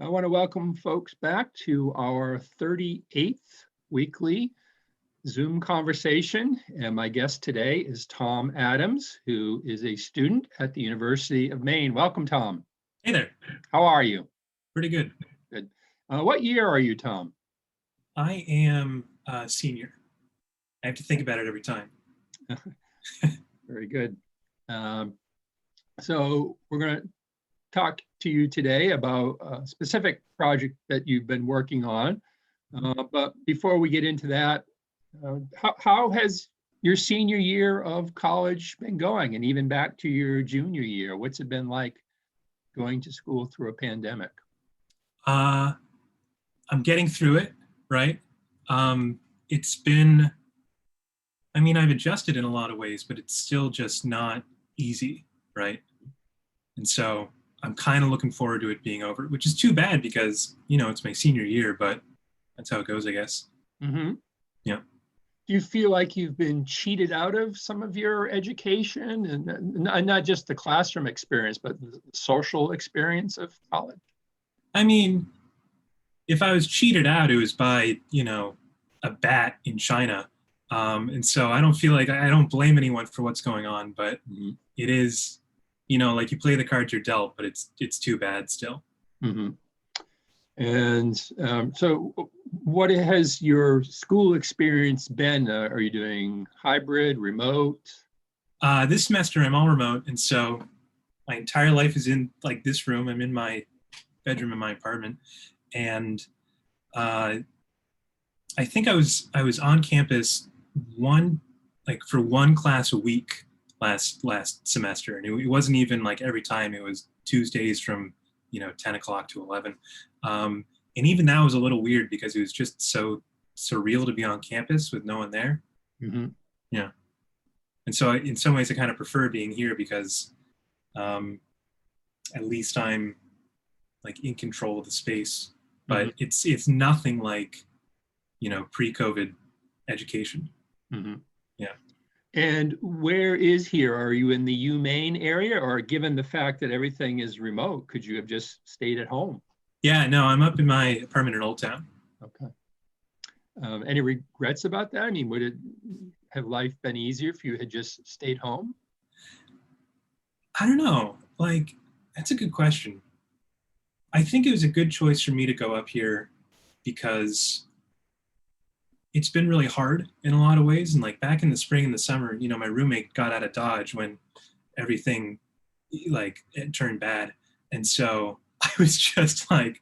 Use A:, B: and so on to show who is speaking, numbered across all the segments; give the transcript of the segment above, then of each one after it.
A: I want to welcome folks back to our 38th weekly Zoom conversation. And my guest today is Tom Adams, who is a student at the University of Maine. Welcome, Tom.
B: Hey there.
A: How are you?
B: Pretty good.
A: Good. What year are you, Tom?
B: I am a senior. I have to think about it every time.
A: Very good. So we're going to talk to you today about a specific project that you've been working on. But before we get into that, how has your senior year of college been going, and even back to your junior year? What's it been like going to school through a pandemic?
B: I'm getting through it, right? It's been, I've adjusted in a lot of ways, but it's still just not easy, right? And so I'm kind of looking forward to it being over, which is too bad because, it's my senior year, but that's how it goes, I guess.
A: Mm-hmm.
B: Yeah.
A: Do you feel like you've been cheated out of some of your education, and not just the classroom experience, but the social experience of college?
B: If I was cheated out, it was by, a bat in China. And so I don't feel like I don't blame anyone for what's going on, but it is, like you play the cards you're dealt, but it's too bad still.
A: Mm-hmm. And so what has your school experience been? Are you doing hybrid, remote?
B: This semester I'm all remote. And so my entire life is in like this room. I'm in my bedroom in my apartment. And I think I was on campus for one class a week last semester, and it wasn't even like every time. It was Tuesdays from 10 o'clock to 11, and even that was a little weird because it was just so surreal to be on campus with no one there.
A: Mm-hmm.
B: Yeah, and so in some ways I kind of prefer being here because at least I'm like in control of the space, but it's nothing like pre-COVID education.
A: Mm-hmm.
B: Yeah.
A: And where is here? Are you in the UMaine area, or given the fact that everything is remote, could you have just stayed at home?
B: Yeah, no, I'm up in my apartment in Old Town.
A: Okay. Any regrets about that? Would it have life been easier if you had just stayed home?
B: I don't know. Like, that's a good question. I think it was a good choice for me to go up here because it's been really hard in a lot of ways. And like back in the spring and the summer, my roommate got out of Dodge when everything it turned bad. And so I was just like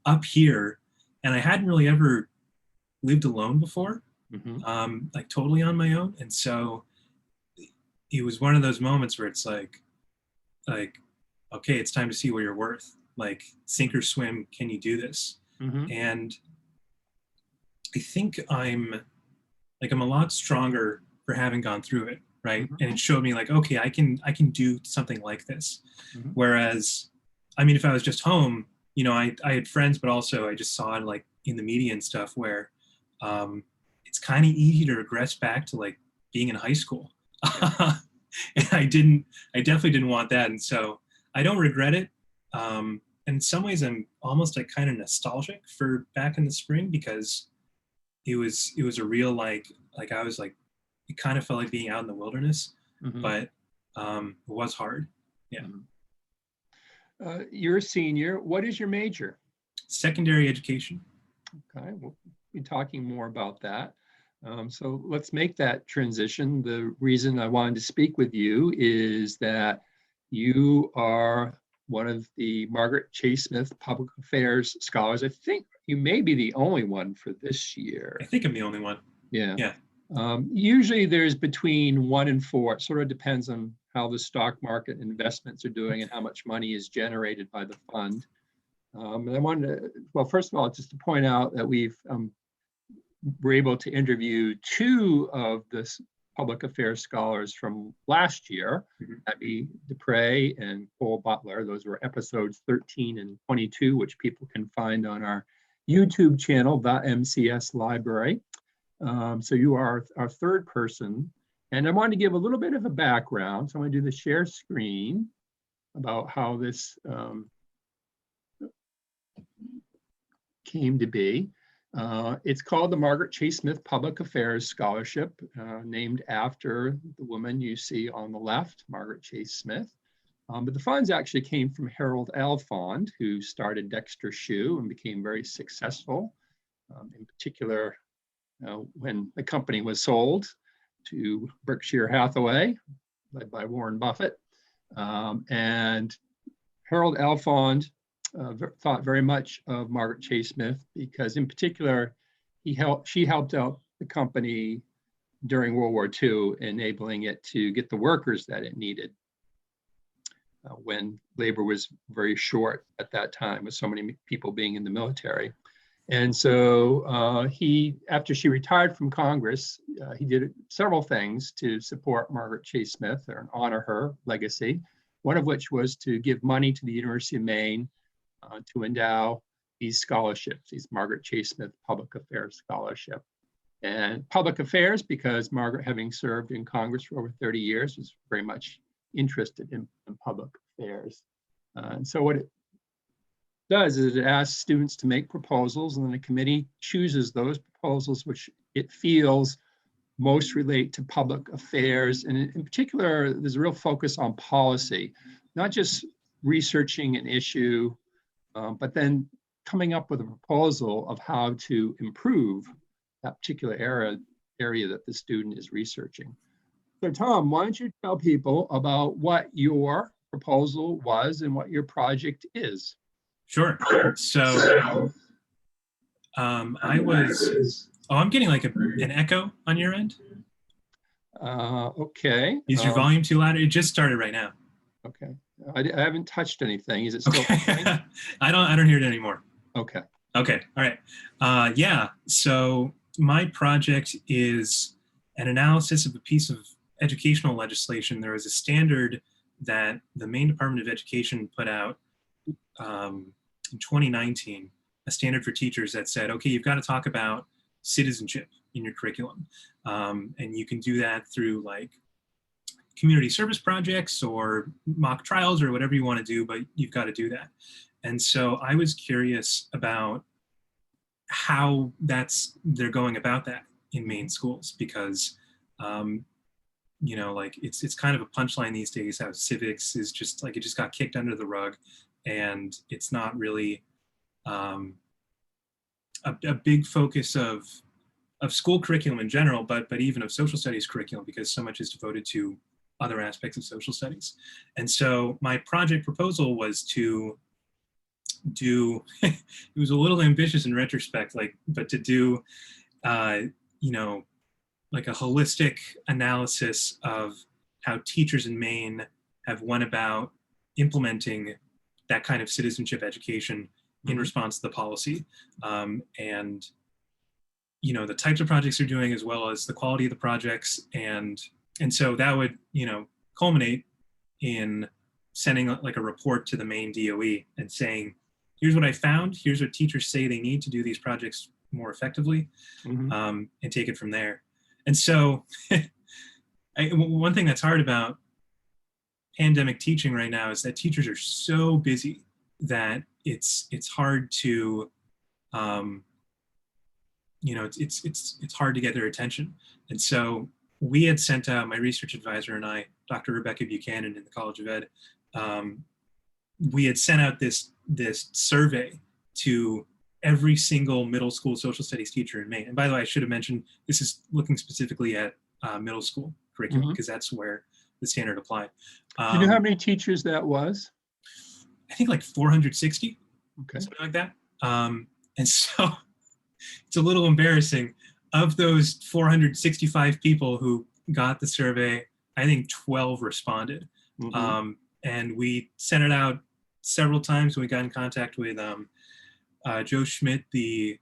B: up here, and I hadn't really ever lived alone before, like totally on my own. And so it was one of those moments where it's like, okay, it's time to see what you're worth. Like sink or swim, can you do this? And I think I'm a lot stronger for having gone through it, right? And it showed me like, okay, I can do something like this. Whereas, if I was just home, I had friends, but also I just saw it like in the media and stuff where it's kind of easy to regress back to like being in high school. And I definitely didn't want that. And so I don't regret it. And in some ways I'm almost like kind of nostalgic for back in the spring because it was a real like I was like, it kind of felt like being out in the wilderness, but it was hard. Yeah.
A: You're a senior. What is your major?
B: Secondary education.
A: Okay, we'll be talking more about that. So let's make that transition. The reason I wanted to speak with you is that you are one of the Margaret Chase Smith Public Affairs Scholars. I think you may be the only one for this year.
B: I think I'm the only one.
A: Yeah.
B: Yeah.
A: Usually there's between 1 and 4. It sort of depends on how the stock market investments are doing and how much money is generated by the fund. And I wanted to, well, first of all, just to point out that we're able to interview 2 of the public affairs scholars from last year, Abby Dupre and Cole Butler. Those were episodes 13 and 22, which people can find on our YouTube channel, the MCS Library. So you are our 3rd person. And I wanted to give a little bit of a background. So I'm going to do the share screen about how this came to be. It's called the Margaret Chase Smith Public Affairs Scholarship, named after the woman you see on the left, Margaret Chase Smith. But the funds actually came from Harold Alfond, who started Dexter Shoe and became very successful. In particular, when the company was sold to Berkshire Hathaway, led by Warren Buffett. And Harold Alfond thought very much of Margaret Chase Smith because, in particular, she helped out the company during World War II, enabling it to get the workers that it needed when labor was very short at that time, with so many people being in the military. And so after she retired from Congress, he did several things to support Margaret Chase Smith and honor her legacy, one of which was to give money to the University of Maine to endow these scholarships, these Margaret Chase Smith Public Affairs Scholarship. And public affairs, because Margaret, having served in Congress for over 30 years, was very much interested in public affairs. And so what it does is it asks students to make proposals, and then the committee chooses those proposals which it feels most relate to public affairs. And in particular, there's a real focus on policy, not just researching an issue, but then coming up with a proposal of how to improve that particular area that the student is researching. So Tom, why don't you tell people about what your proposal was and what your project is?
B: Sure. So I'm getting like an echo on your end.
A: Okay.
B: Is your volume too loud? It just started right now.
A: Okay. I haven't touched anything. Is it still?
B: Okay. I don't hear it anymore.
A: Okay.
B: Okay. All right. Yeah. So my project is an analysis of a piece of educational legislation. There was a standard that the Maine Department of Education put out in 2019, a standard for teachers that said, okay, you've got to talk about citizenship in your curriculum. And you can do that through like community service projects or mock trials or whatever you want to do, but you've got to do that. And so I was curious about how they're going about that in Maine schools, because you know, like it's kind of a punchline these days how civics is just like, it just got kicked under the rug, and it's not really a big focus of school curriculum in general, but even of social studies curriculum, because so much is devoted to other aspects of social studies. And so my project proposal was to do, it was a little ambitious in retrospect, but to do, you know, like a holistic analysis of how teachers in Maine have went about implementing that kind of citizenship education in response to the policy. And, you know, the types of projects they're doing, as well as the quality of the projects. And so that would, you know, culminate in sending like a report to the Maine DOE and saying, here's what I found, here's what teachers say they need to do these projects more effectively, and take it from there. And so one thing that's hard about pandemic teaching right now is that teachers are so busy that it's hard to, you know, it's hard to get their attention. And so we had sent out, my research advisor and I, Dr. Rebecca Buchanan in the College of Ed, we had sent out this survey to every single middle school social studies teacher in Maine. And by the way, I should have mentioned, this is looking specifically at middle school curriculum, because that's where the standard applied.
A: Do you know how many teachers that was?
B: I think like 460,
A: okay,
B: something like that. And so it's a little embarrassing. Of those 465 people who got the survey, I think 12 responded. And we sent it out several times. We got in contact with Joe Schmidt, the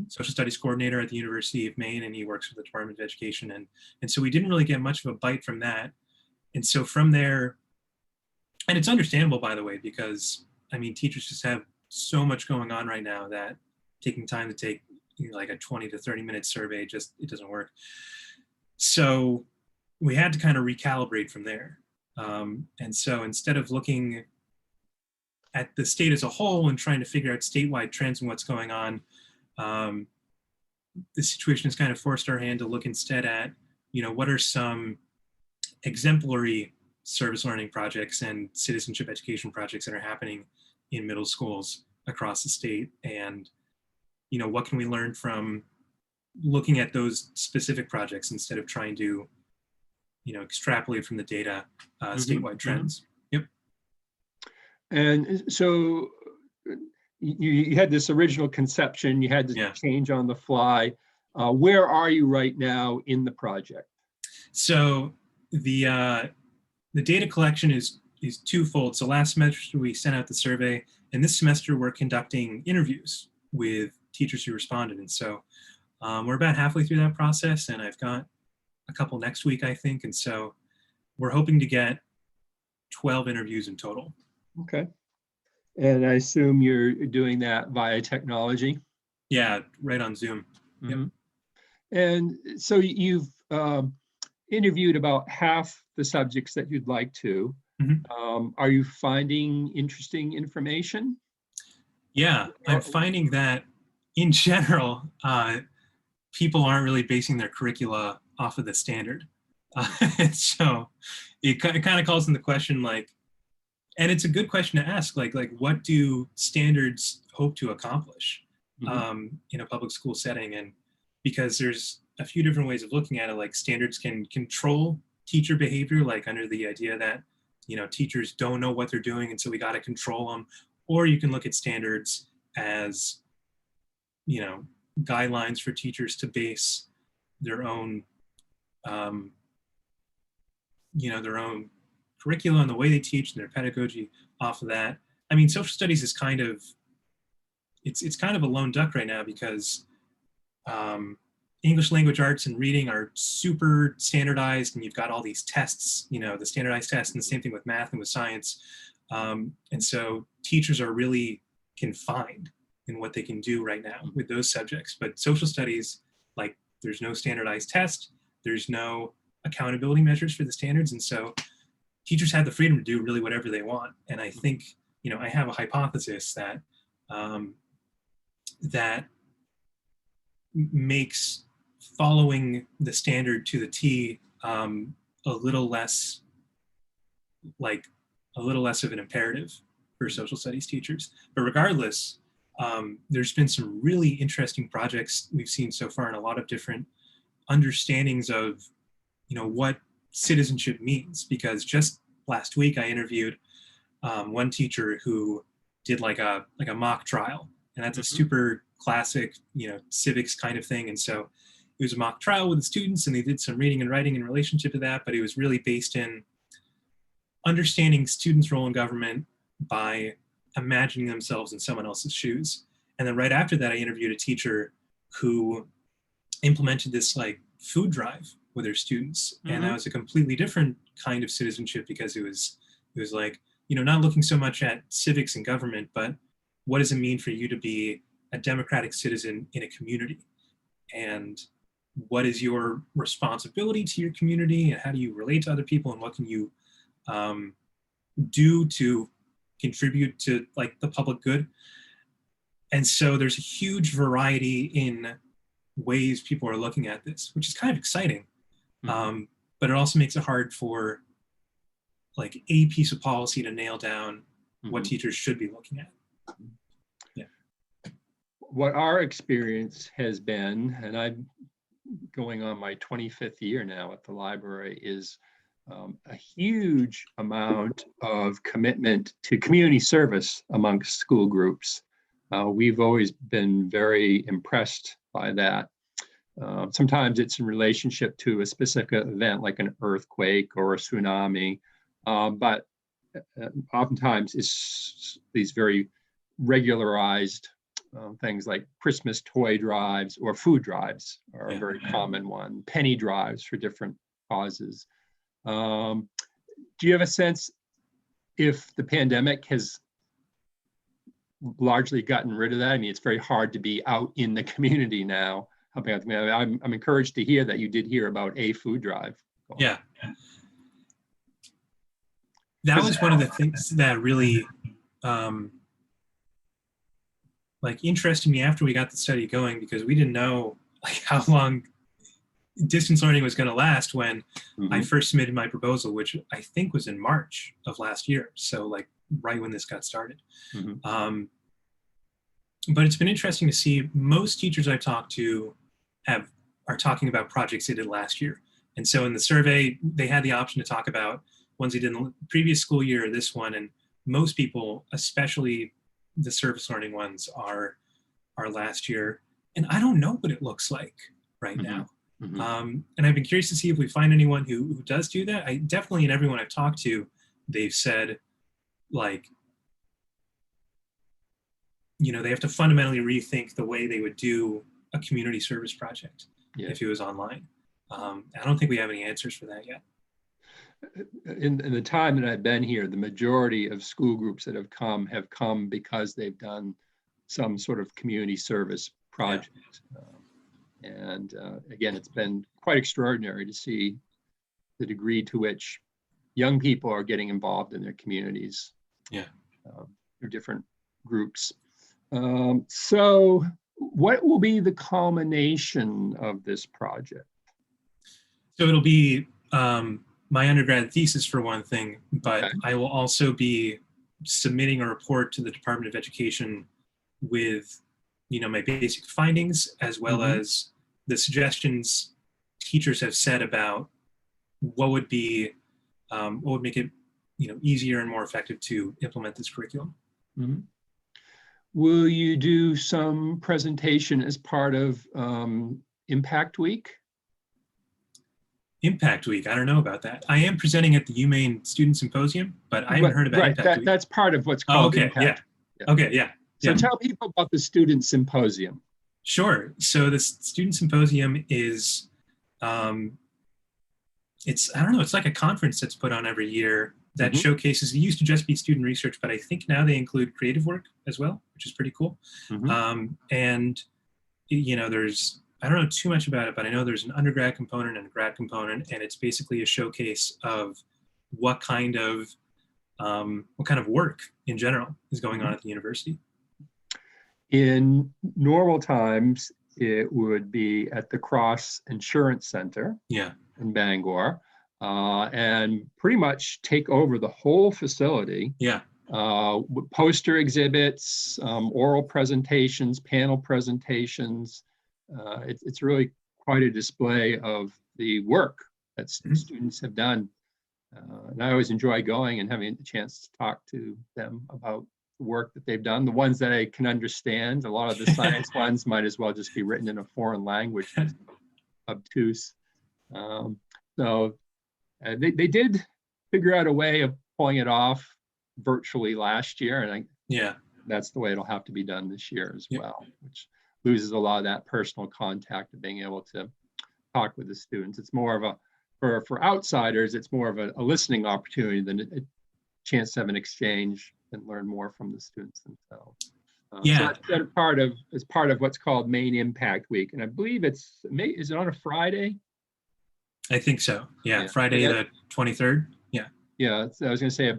B: social studies coordinator at the University of Maine, and he works for the Department of Education. And so we didn't really get much of a bite from that. And so from there, and it's understandable, by the way, because I mean, teachers just have so much going on right now that taking time to take, you know, like a 20 to 30 minute survey, just, it doesn't work. So we had to kind of recalibrate from there. And so instead of looking at the state as a whole and trying to figure out statewide trends and what's going on, the situation has kind of forced our hand to look instead at, what are some exemplary service learning projects and citizenship education projects that are happening in middle schools across the state, and what can we learn from looking at those specific projects instead of trying to extrapolate from the data statewide trends. Yep.
A: And so you had this original conception, you had to change on the fly. Where are you right now in the project?
B: So the data collection is twofold. So last semester we sent out the survey, and this semester we're conducting interviews with teachers who responded. And so we're about halfway through that process, and I've got a couple next week, I think. And so we're hoping to get 12 interviews in total.
A: Okay. And I assume you're doing that via technology?
B: Yeah, right on Zoom.
A: Mm-hmm. Yep. And so you've interviewed about half the subjects that you'd like to. Mm-hmm. Are you finding interesting information?
B: Yeah, I'm finding that in general, people aren't really basing their curricula off of the standard. So it kind of calls into question, and it's a good question to ask, like what do standards hope to accomplish in a public school setting? And because there's a few different ways of looking at it, like standards can control teacher behavior, like under the idea that, teachers don't know what they're doing, and so we got to control them. Or you can look at standards as, guidelines for teachers to base their own, their own curriculum and the way they teach and their pedagogy off of that. I mean, social studies is kind of, it's kind of a lone duck right now because English language arts and reading are super standardized, and you've got all these tests, the standardized tests, and the same thing with math and with science. And so teachers are really confined in what they can do right now with those subjects. But social studies, there's no standardized test, there's no accountability measures for the standards. And so teachers have the freedom to do really whatever they want. And I think, I have a hypothesis that that makes following the standard to the T a little less of an imperative for social studies teachers. But regardless, there's been some really interesting projects we've seen so far, and a lot of different understandings of, what citizenship means. Because just last week I interviewed one teacher who did like a mock trial, and that's a super classic, civics kind of thing. And so it was a mock trial with the students, and they did some reading and writing in relationship to that, but it was really based in understanding students' role in government by imagining themselves in someone else's shoes. And then right after that, I interviewed a teacher who implemented this food drive with her students. And that was a completely different kind of citizenship, because it was not looking so much at civics and government, but what does it mean for you to be a democratic citizen in a community? And what is your responsibility to your community, and how do you relate to other people, and what can you do to contribute to the public good? And so there's a huge variety in ways people are looking at this, which is kind of exciting. But it also makes it hard for a piece of policy to nail down what teachers should be looking at. Yeah.
A: What our experience has been, and I'm going on my 25th year now at the library, is a huge amount of commitment to community service amongst school groups. We've always been very impressed by that. Sometimes it's in relationship to a specific event like an earthquake or a tsunami, but oftentimes it's these very regularized things like Christmas toy drives or food drives are a very common one, penny drives for different causes. Do you have a sense if the pandemic has largely gotten rid of that? I mean, it's very hard to be out in the community now. I'm encouraged to hear that you did hear about a food drive.
B: Yeah. That was one of the things that really like interested me after we got the study going, because we didn't know like how long distance learning was going to last when I first submitted my proposal, which I think was in March of last year. So like right when this got started. But it's been interesting to see most teachers I've talked to are talking about projects they did last year. And so in the survey, they had the option to talk about ones they did in the previous school year or this one. And most people, especially the service learning ones, are last year. And I don't know what it looks like right now. And I've been curious to see if we find anyone who does do that. I definitely, in everyone I've talked to, they've said like, they have to fundamentally rethink the way they would do a community service project if it was online. I don't think we have any answers for that yet.
A: In the time that I've been here, the majority of school groups that have come because they've done some sort of community service project. And again, it's been quite extraordinary to see the degree to which young people are getting involved in their communities through different groups. So what will be the culmination of this project?
B: So it'll be my undergrad thesis for one thing, but I will also be submitting a report to the Department of Education with, my basic findings, as well as the suggestions teachers have said about what would make it, easier and more effective to implement this curriculum.
A: Will you do some presentation as part of Impact Week?
B: Impact Week, I don't know about that. I am presenting at the UMaine Student Symposium, but I haven't heard about Impact Week.
A: That's part of what's called Impact. So tell people about the Student Symposium.
B: Sure. So the Student Symposium is, it's like a conference that's put on every year that showcases, it used to just be student research, but I think now they include creative work as well, which is pretty cool. And, I don't know too much about it, but I know there's an undergrad component and a grad component, and it's basically a showcase of what kind of work in general is going on at the university.
A: In normal times, it would be at the Cross Insurance Center in Bangor, and pretty much take over the whole facility. Poster exhibits, oral presentations, panel presentations. It's really quite a display of the work that students have done. And I always enjoy going and having the chance to talk to them about the work that they've done, the ones that I can understand. A lot of the science ones might as well just be written in a foreign language, obtuse. So they did figure out a way of pulling it off virtually last year, and that's the way it'll have to be done this year as well, which loses a lot of that personal contact of being able to talk with the students. It's more of for outsiders, it's more of a listening opportunity than a chance to have an exchange and learn more from the students themselves. So that's part of what's called Maine Impact Week, and I believe is it on a Friday?
B: I think so. Friday the 23rd.
A: I was going to say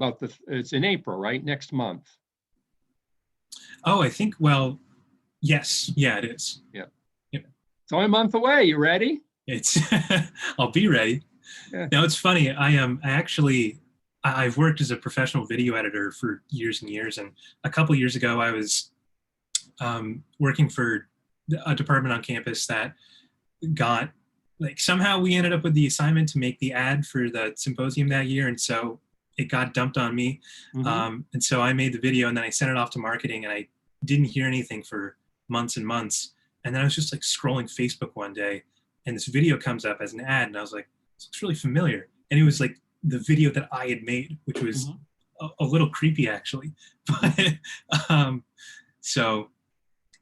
A: it's in April, right? Next month.
B: Oh, I think, yes. Yeah, it is.
A: It's only a month away. You ready?
B: I'll be ready. Now, it's funny. I've worked as a professional video editor for years and years. And a couple years ago, I was working for a department on campus that got, somehow we ended up with the assignment to make the ad for the symposium that year. And so it got dumped on me. And so I made the video, and then I sent it off to marketing, and I didn't hear anything for months and months. And then I was just scrolling Facebook one day, and this video comes up as an ad, and I was like, this looks really familiar. And it was the video that I had made, which was a little creepy actually. But so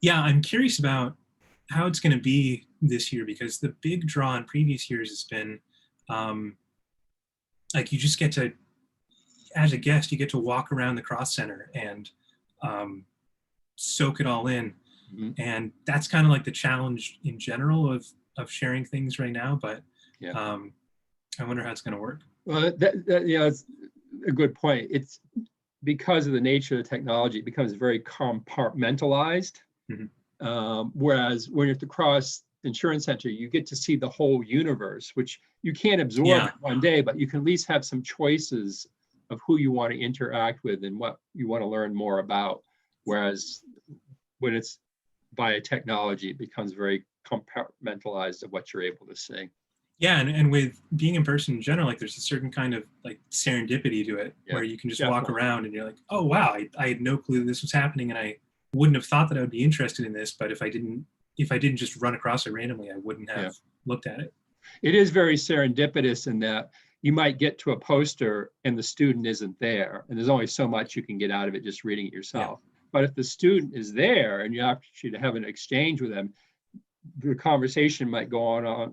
B: I'm curious about how it's going to be this year, because the big draw in previous years has been you just get to, as a guest, you get to walk around the Cross Center and soak it all in. And that's kind of the challenge in general of sharing things right now, but I wonder how it's going to work.
A: Well, it's a good point. It's because of the nature of the technology, it becomes very compartmentalized. Whereas when you're at the Cross Insurance Center, you get to see the whole universe, which you can't absorb
B: Yeah.
A: in one day, but you can at least have some choices of who you want to interact with and what you want to learn more about. Whereas when it's via technology, it becomes very compartmentalized of what you're able to see.
B: Yeah, and with being in person in general, like there's a certain kind of like serendipity to it, where you can just walk around and you're like, oh wow, I had no clue this was happening, and I wouldn't have thought that I would be interested in this, but if I didn't just run across it randomly, I wouldn't have looked at it.
A: It is very serendipitous in that you might get to a poster and the student isn't there, and there's only so much you can get out of it just reading it yourself. But if the student is there and you actually have an exchange with them, the conversation might go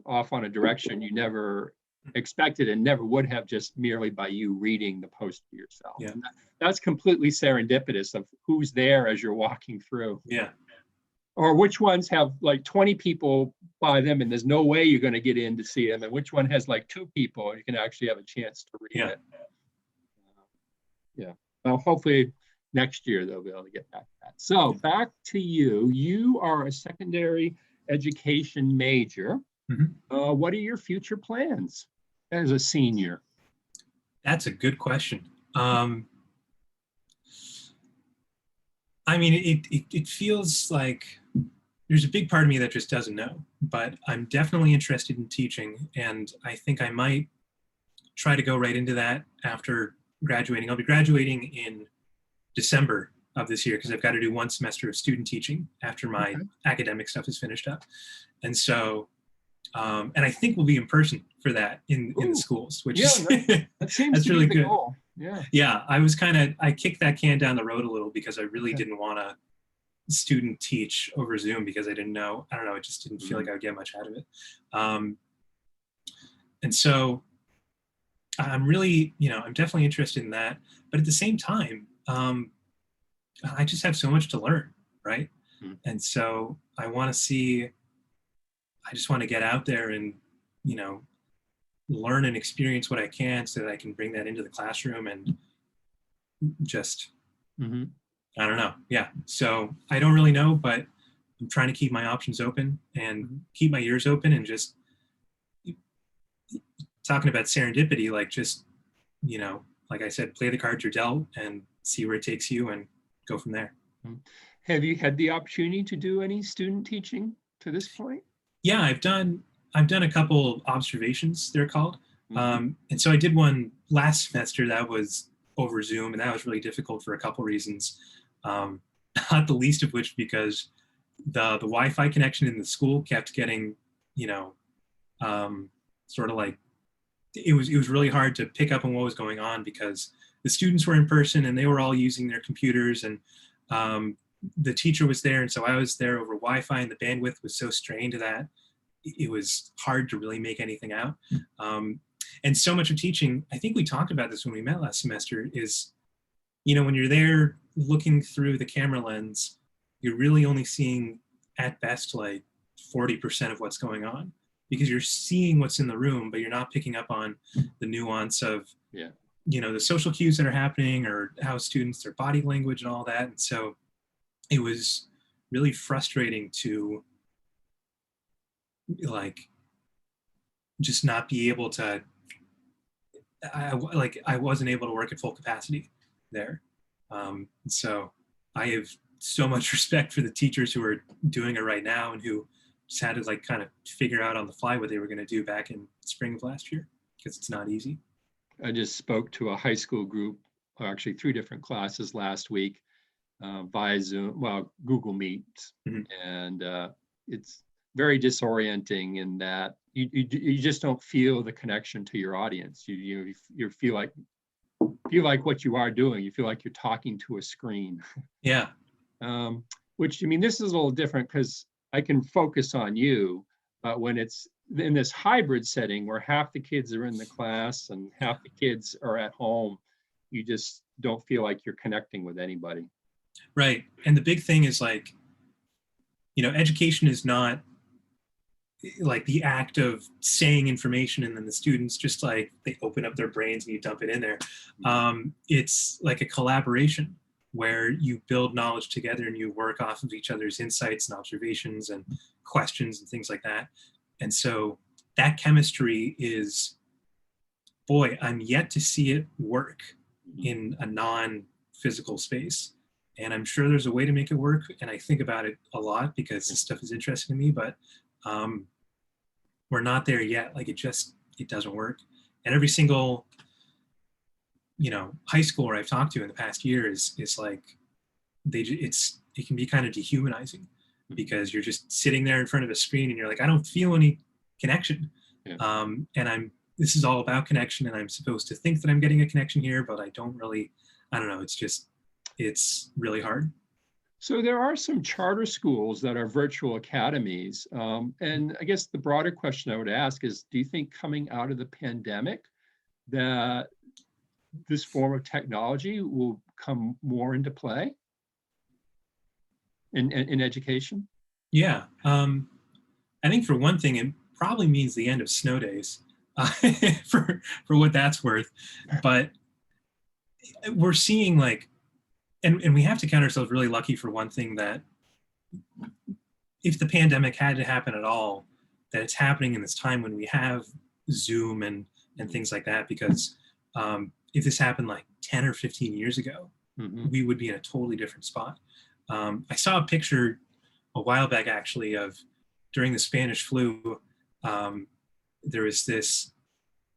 A: off on a direction you never expected and never would have, just merely by you reading the post yourself. And that's completely serendipitous of who's there as you're walking through. Or which ones have like 20 people by them and there's no way you're going to get in to see them, and which one has like 2 people and you can actually have a chance to read it. Well, hopefully next year they'll be able to get back to that. So back to you. You are a secondary education major. What are your future plans as a senior?
B: That's a good question. I mean, it feels like there's a big part of me that just doesn't know, but I'm definitely interested in teaching, and I think I might try to go right into that after graduating. I'll be graduating in December of this year because I've got to do 1 semester of student teaching after my academic stuff is finished up. And so, and I think we'll be in person for that in the schools, which is
A: that seems
B: that's really good.
A: Goal.
B: I kicked that can down the road a little because I really didn't want to student teach over Zoom because I don't know, it just didn't feel like I would get much out of it. And so I'm really, I'm definitely interested in that, but at the same time, I just have so much to learn, right? And so I just want to get out there and, learn and experience what I can so that I can bring that into the classroom and just, I don't know. So I don't really know, but I'm trying to keep my options open and keep my ears open and just talking about serendipity, like just, like I said, play the cards you're dealt and see where it takes you and go from there.
A: Have you had the opportunity to do any student teaching to this point?
B: Yeah, I've done a couple observations, they're called. And so I did one last semester that was over Zoom, and that was really difficult for a couple reasons. Not the least of which because the Wi-Fi connection in the school kept getting, sort of like, it was really hard to pick up on what was going on because the students were in person and they were all using their computers, and the teacher was there, and so I was there over Wi-Fi, and the bandwidth was so strained that it was hard to really make anything out. And so much of teaching, I think we talked about this when we met last semester, is, when you're there looking through the camera lens, you're really only seeing at best like 40% of what's going on, because you're seeing what's in the room, but you're not picking up on the nuance of, the social cues that are happening or how students, their body language and all that. And so it was really frustrating to like just not be able to, I wasn't able to work at full capacity there. So I have so much respect for the teachers who are doing it right now and who just had to like kind of figure out on the fly what they were going to do back in spring of last year, because it's not easy.
A: I just spoke to a high school group, or actually 3 different classes last week via Zoom, Google Meet. And it's very disorienting in that you just don't feel the connection to your audience. You feel like what you are doing. You feel like you're talking to a screen. Which, this is a little different because I can focus on you, but when it's in this hybrid setting where half the kids are in the class and half the kids are at home, you just don't feel like you're connecting with anybody.
B: Right. And the big thing is like, education is not like the act of saying information and then the students just like, they open up their brains and you dump it in there. It's like a collaboration. where you build knowledge together and you work off of each other's insights and observations and questions and things like that. And so that chemistry is, boy, I'm yet to see it work in a non-physical space. And I'm sure there's a way to make it work. And I think about it a lot because this stuff is interesting to me, but we're not there yet. Like it doesn't work. And every single, high schooler I've talked to in the past year is like, it can be kind of dehumanizing because you're just sitting there in front of a screen and you're like, I don't feel any connection. Yeah. And this is all about connection, and I'm supposed to think that I'm getting a connection here, but I don't know. It's really hard.
A: So there are some charter schools that are virtual academies. And I guess the broader question I would ask is, do you think coming out of the pandemic that this form of technology will come more into play in education?
B: Yeah. I think for one thing, it probably means the end of snow days for what that's worth. But we're seeing like, and we have to count ourselves really lucky for one thing, that if the pandemic had to happen at all, that it's happening in this time when we have Zoom and things like that, because if this happened like 10 or 15 years ago, we would be in a totally different spot. I saw a picture a while back actually of during the Spanish flu, there was this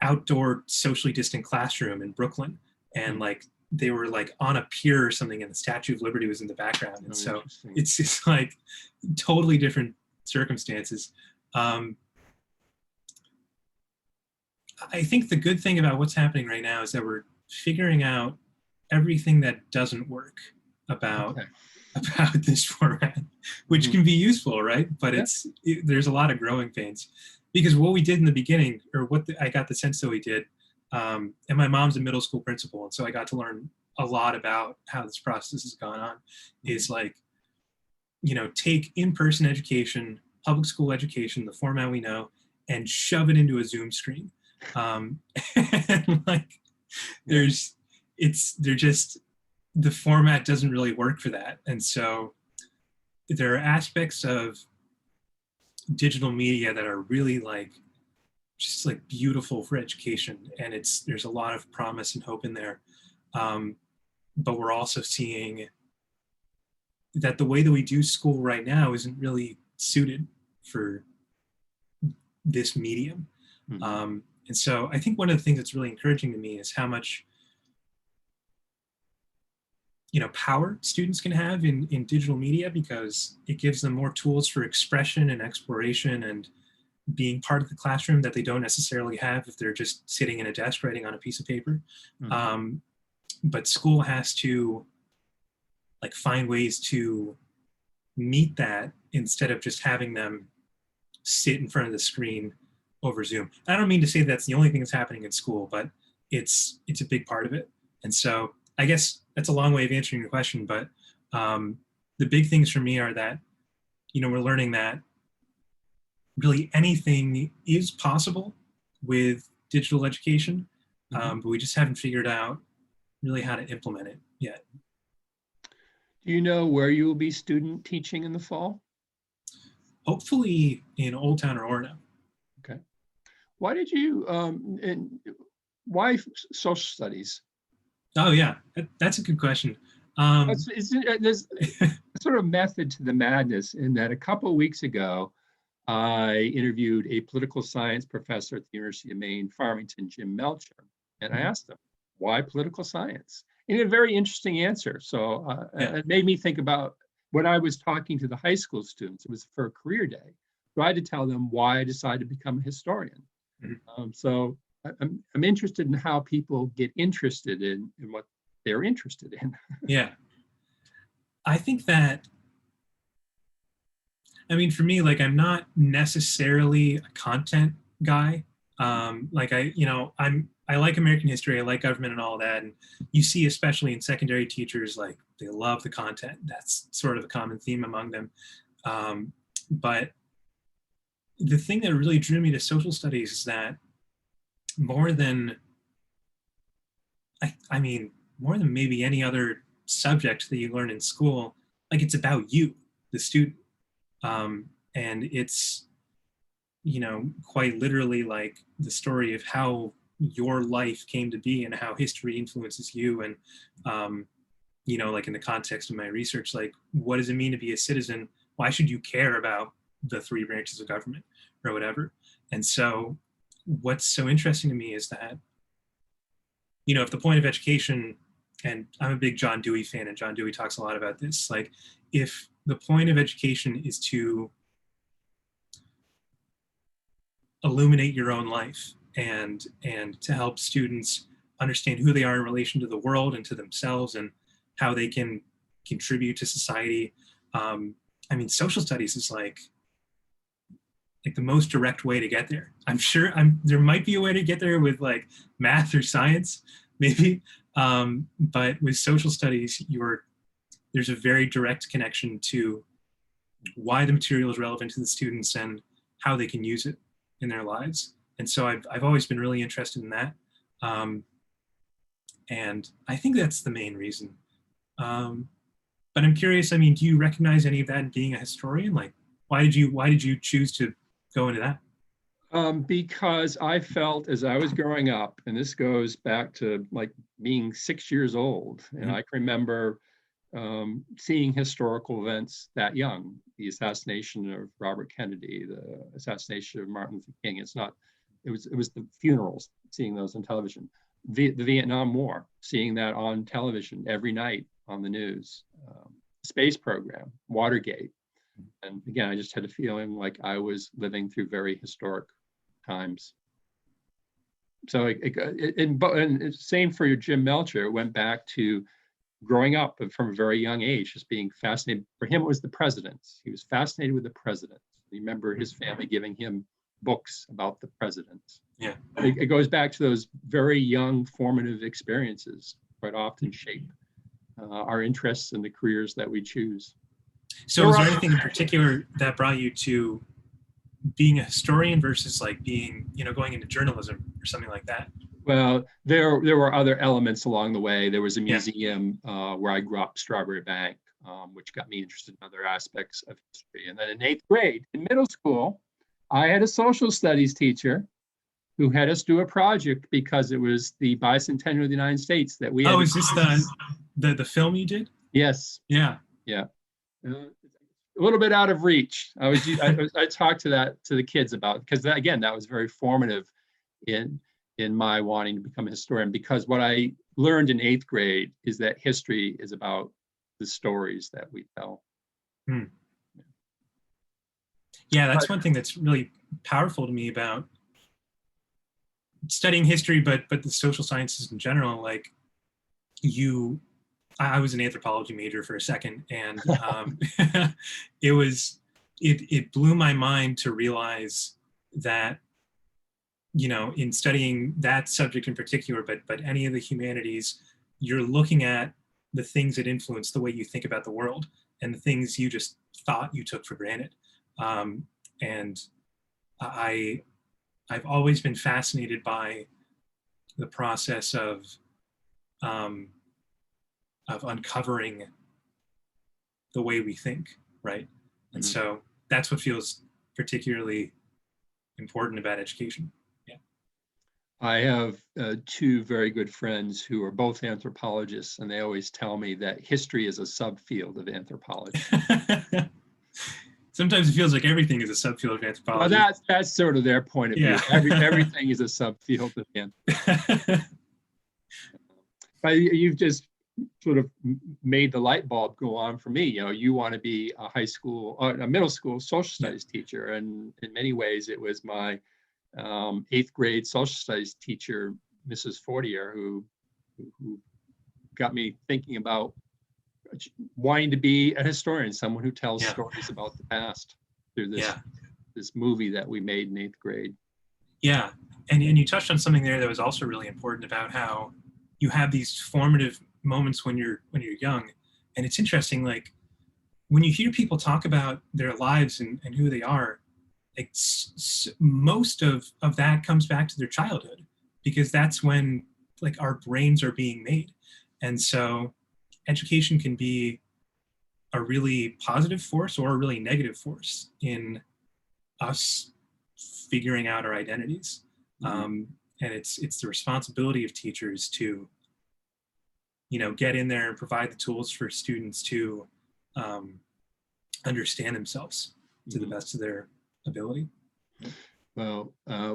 B: outdoor socially distant classroom in Brooklyn, and like they were like on a pier or something, and the Statue of Liberty was in the background. And so it's just like totally different circumstances. I think the good thing about what's happening right now is that we're figuring out everything that doesn't work about this format, which can be useful, right? But there's a lot of growing pains, because what we did in the beginning, or I got the sense that we did, and my mom's a middle school principal, and so I got to learn a lot about how this process has gone on, is like, take in-person education, public school education, the format we know, and shove it into a Zoom screen. And like, the format doesn't really work for that. And so there are aspects of digital media that are really like, just like beautiful for education, and there's a lot of promise and hope in there, but we're also seeing that the way that we do school right now isn't really suited for this medium. And so I think one of the things that's really encouraging to me is how much power students can have in digital media, because it gives them more tools for expression and exploration and being part of the classroom that they don't necessarily have if they're just sitting in a desk writing on a piece of paper. But school has to like find ways to meet that instead of just having them sit in front of the screen over Zoom. I don't mean to say that's the only thing that's happening in school, but it's a big part of it. And so I guess that's a long way of answering your question, but the big things for me are that, we're learning that really anything is possible with digital education, but we just haven't figured out really how to implement it yet.
A: Do you know where you will be student teaching in the fall?
B: Hopefully in Old Town or Orono.
A: Okay. Why did you, why social studies?
B: Oh yeah, that's a good question.
A: There's sort of method to the madness in that a couple of weeks ago, I interviewed a political science professor at the University of Maine, Farmington, Jim Melcher, and I asked him, why political science? And he had a very interesting answer. So it made me think about when I was talking to the high school students, it was for a career day. So I had to tell them why I decided to become a historian. So I'm interested in how people get interested in what they're interested in.
B: Yeah. I think that, for me, like, I'm not necessarily a content guy. Like I like American history, I like government and all that. And you see, especially in secondary teachers, like they love the content. That's sort of a common theme among them. But the thing that really drew me to social studies is that more than maybe any other subject that you learn in school, like it's about you, the student. And it's, quite literally like the story of how your life came to be and how history influences you. And, like in the context of my research, like, what does it mean to be a citizen? Why should you care about the three branches of government or whatever? And so what's so interesting to me is that, if the point of education, and I'm a big John Dewey fan, and John Dewey talks a lot about this, like if the point of education is to illuminate your own life and to help students understand who they are in relation to the world and to themselves and how they can contribute to society. Social studies is like the most direct way to get there. I'm sure there might be a way to get there with like math or science, maybe. But with social studies, there's a very direct connection to why the material is relevant to the students and how they can use it in their lives. And so I've always been really interested in that. And I think that's the main reason. But I'm curious, do you recognize any of that in being a historian? Like, why did you choose to go into that?
A: Because I felt as I was growing up, and this goes back to like being 6 years old, and I can remember seeing historical events that young. The assassination of Robert Kennedy, the assassination of Martin Luther King. It was the funerals, seeing those on television. The Vietnam War, seeing that on television every night on the news. Space program, Watergate. And again, I just had a feeling like I was living through very historic times. So, and same for Jim Melcher. It went back to growing up from a very young age, just being fascinated. For him, it was the presidents. He was fascinated with the presidents. You remember his family giving him books about the presidents.
B: Yeah.
A: It goes back to those very young formative experiences, quite often shape our interests and the careers that we choose.
B: So is there anything in particular that brought you to being a historian versus like being, going into journalism or something like that?
A: Well, there were other elements along the way. There was a museum where I grew up, Strawberry Bank, which got me interested in other aspects of history. And then in 8th grade, in middle school, I had a social studies teacher who had us do a project because it was the bicentennial of the United States that we had.
B: Oh, is this the film you did?
A: Yes.
B: Yeah.
A: Yeah. A little bit out of reach. I talked to the kids about, because that was very formative in my wanting to become a historian, because what I learned in 8th grade is that history is about the stories that we tell.
B: Yeah, that's one thing that's really powerful to me about studying history, but the social sciences in general. Like I was an anthropology major for a second, and it blew my mind to realize that, in studying that subject in particular, but any of the humanities, you're looking at the things that influence the way you think about the world and the things you just thought you took for granted. And I've always been fascinated by the process of uncovering the way we think, right? And so that's what feels particularly important about education. Yeah.
A: I have two very good friends who are both anthropologists, and they always tell me that history is a subfield of anthropology.
B: Sometimes it feels like everything is a subfield of anthropology.
A: Well, that's sort of their point of view. Everything is a subfield of anthropology. But you've just sort of made the light bulb go on for me. You want to be a middle school social studies teacher, and in many ways it was my 8th grade social studies teacher, Mrs. Fortier, who got me thinking about wanting to be a historian, someone who tells stories about the past through this movie that we made in 8th grade.
B: Yeah, and you touched on something there that was also really important about how you have these formative moments when you're young. And it's interesting, like when you hear people talk about their lives and who they are, like most of that comes back to their childhood, because that's when like our brains are being made. And so education can be a really positive force or a really negative force in us figuring out our identities. And it's the responsibility of teachers to, get in there and provide the tools for students to understand themselves to the best of their ability.
A: Well,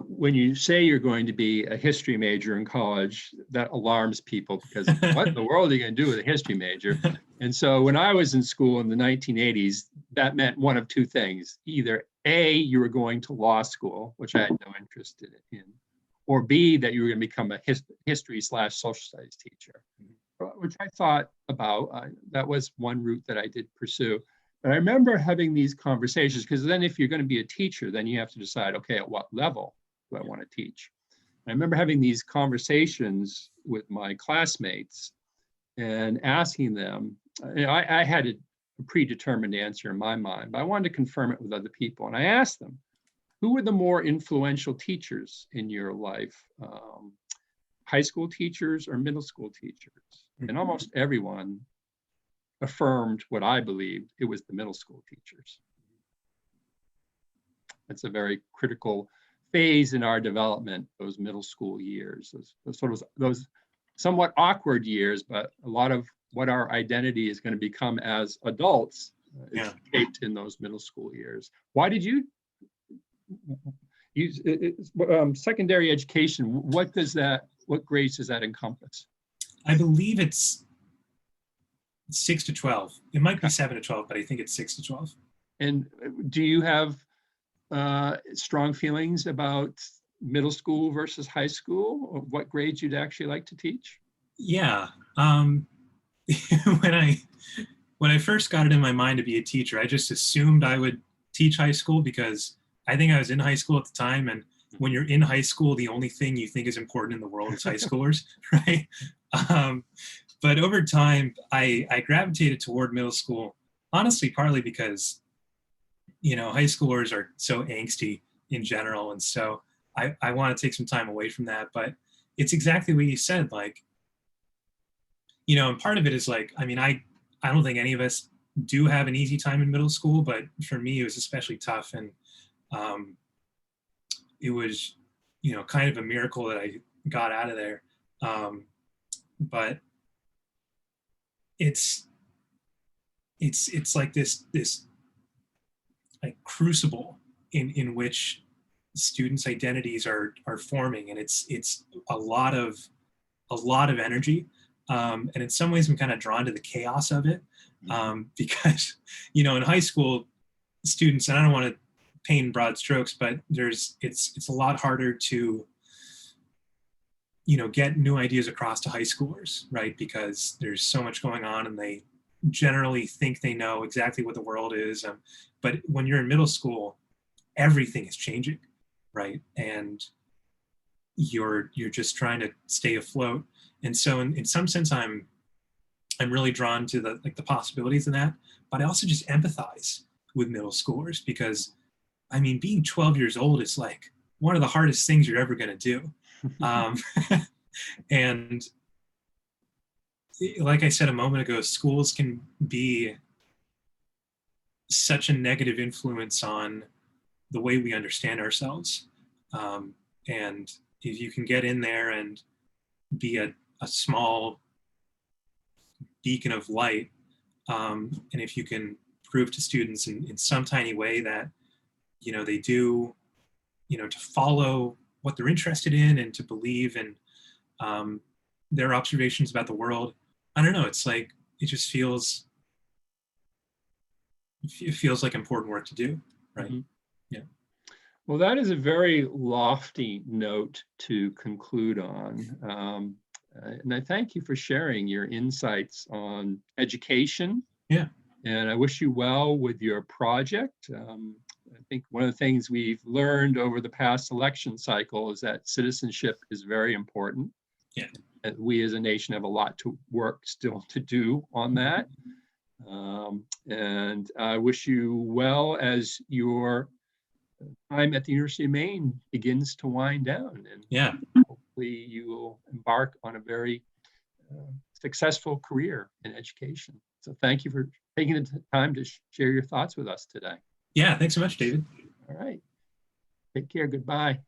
A: when you say you're going to be a history major in college, that alarms people because what in the world are you going to do with a history major? And so when I was in school in the 1980s, that meant one of two things. Either A, you were going to law school, which I had no interest in, or B, that you were going to become a history/social studies teacher, which I thought about. That was one route that I did pursue. But I remember having these conversations because then if you're going to be a teacher, then you have to decide, okay, at what level do I want to teach? And I remember having these conversations with my classmates and asking them, I had a predetermined answer in my mind, but I wanted to confirm it with other people. And I asked them, who were the more influential teachers in your life? High school teachers or middle school teachers? And almost everyone affirmed what I believed, it was the middle school teachers. It's a very critical phase in our development, those middle school years, those somewhat awkward years, but a lot of what our identity is going to become as adults is shaped in those middle school years. Why did you use secondary education? What grades does that encompass?
B: I believe it's 6 to 12. It might be 7 to 12, but I think it's 6 to 12. And
A: do you have strong feelings about middle school versus high school, or what grades you'd actually like to teach? Yeah.
B: When I first got it in my mind to be a teacher, I just assumed I would teach high school because I think I was in high school at the time. And when you're in high school, the only thing you think is important in the world is high schoolers, right? But over time, I gravitated toward middle school, honestly, partly because, high schoolers are so angsty in general. And so I want to take some time away from that. But it's exactly what you said, and part of it is I don't think any of us do have an easy time in middle school, but for me, it was especially tough. And it was, kind of a miracle that I got out of there. But it's like this like crucible in which students' identities are forming, and it's a lot of energy, and in some ways I'm kind of drawn to the chaos of it, because in high school students, and I don't want to paint in broad strokes, but it's a lot harder to get new ideas across to high schoolers, right? Because there's so much going on and they generally think they know exactly what the world is. But when you're in middle school, everything is changing, right? And you're just trying to stay afloat. And so in some sense, I'm really drawn to the possibilities in that, but I also just empathize with middle schoolers because being 12 years old is like one of the hardest things you're ever going to do. And like I said a moment ago, schools can be such a negative influence on the way we understand ourselves. And if you can get in there and be a small beacon of light, and if you can prove to students in some tiny way that, they do, to follow what they're interested in and to believe in their observations about the world. I don't know. It's like, it feels like important work to do, right? Mm-hmm. Yeah. Well, that is a very lofty note to conclude on. And I thank you for sharing your insights on education. Yeah. And I wish you well with your project. I think one of the things we've learned over the past election cycle is that citizenship is very important. Yeah. And we as a nation have a lot to work still to do on that. And I wish you well as your time at the University of Maine begins to wind down. And hopefully you will embark on a very
A: successful career in education. So thank you for taking the time to share your thoughts with us today.
B: Yeah, thanks so much, David.
A: All right. Take care. Goodbye.